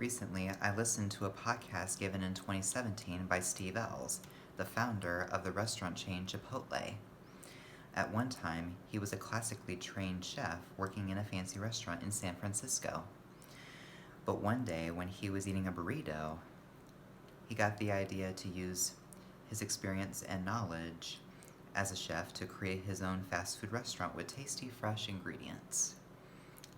Recently, I listened to a podcast given in 2017 by Steve Ellis, the founder of the restaurant chain Chipotle. At one time, he was a classically trained chef working in a fancy restaurant in San Francisco. But one day, when he was eating a burrito, he got the idea to use his experience and knowledge as a chef to create his own fast food restaurant with tasty, fresh ingredients.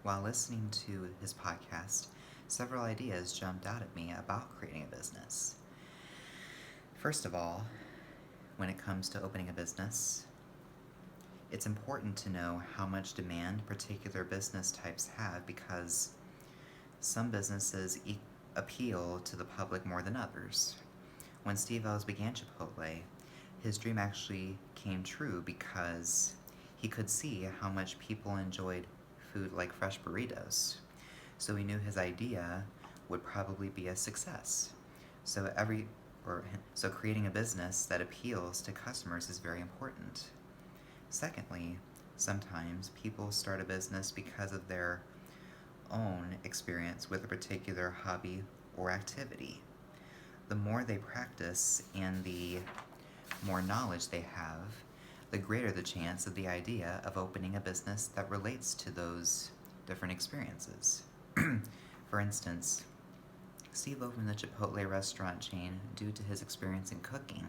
While listening to his podcast, several ideas jumped out at me about creating a business. First of all, when it comes to opening a business, it's important to know how much demand particular business types have because some businesses appeal to the public more than others. When Steve Ellis began Chipotle, his dream actually came true because he could see how much people enjoyed food like fresh burritos. So he knew his idea would probably be a success. So creating a business that appeals to customers is very important. Secondly, sometimes people start a business because of their own experience with a particular hobby or activity. The more they practice and the more knowledge they have, the greater the chance of the idea of opening a business that relates to those different experiences. For instance, Steve opened the Chipotle restaurant chain due to his experience in cooking,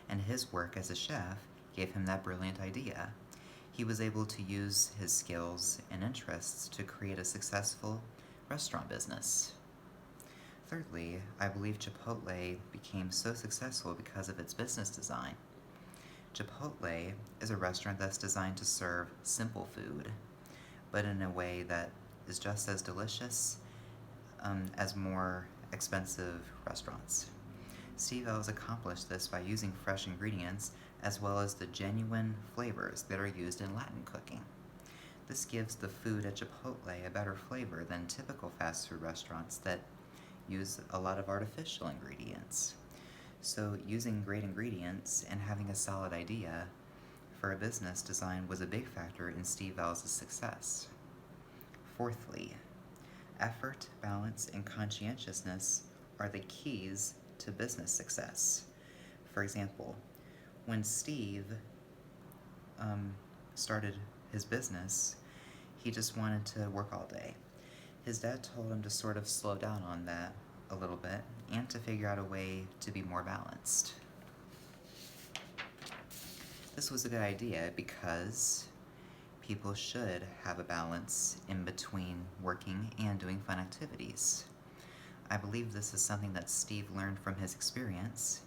and his work as a chef gave him that brilliant idea. He was able to use his skills and interests to create a successful restaurant business. Thirdly, I believe Chipotle became so successful because of its business design. Chipotle is a restaurant that's designed to serve simple food, but in a way that is just as delicious as more expensive restaurants. Steve Ellis accomplished this by using fresh ingredients as well as the genuine flavors that are used in Latin cooking. This gives the food at Chipotle a better flavor than typical fast food restaurants that use a lot of artificial ingredients. So using great ingredients and having a solid idea for a business design was a big factor in Steve Ellis' success. Fourthly, effort, balance, and conscientiousness are the keys to business success. For example, when Steve started his business, he just wanted to work all day. His dad told him to sort of slow down on that a little bit and to figure out a way to be more balanced. This was a good idea because people should have a balance in between working and doing fun activities. I believe this is something that Steve learned from his experience,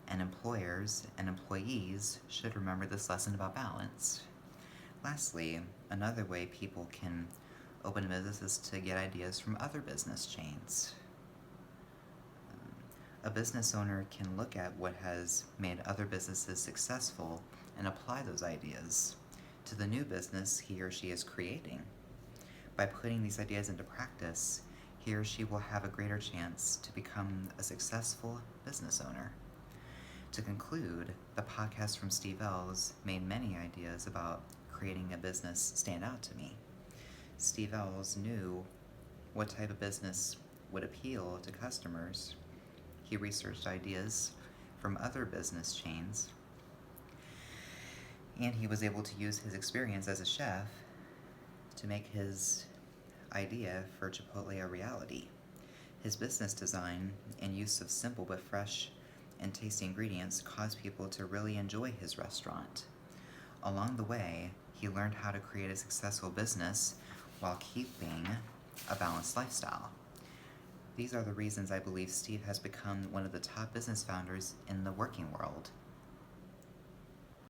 and employers and employees should remember this lesson about balance. Lastly, another way people can open a business is to get ideas from other business chains. A business owner can look at what has made other businesses successful and apply those ideas to the new business he or she is creating. By putting these ideas into practice, he or she will have a greater chance to become a successful business owner. To conclude, the podcast from Steve Ellis made many ideas about creating a business stand out to me. Steve Ellis knew what type of business would appeal to customers. He researched ideas from other business chains, and he was able to use his experience as a chef to make his idea for Chipotle a reality. His business design and use of simple but fresh and tasty ingredients caused people to really enjoy his restaurant. Along the way, he learned how to create a successful business while keeping a balanced lifestyle. These are the reasons I believe Steve has become one of the top business founders in the working world.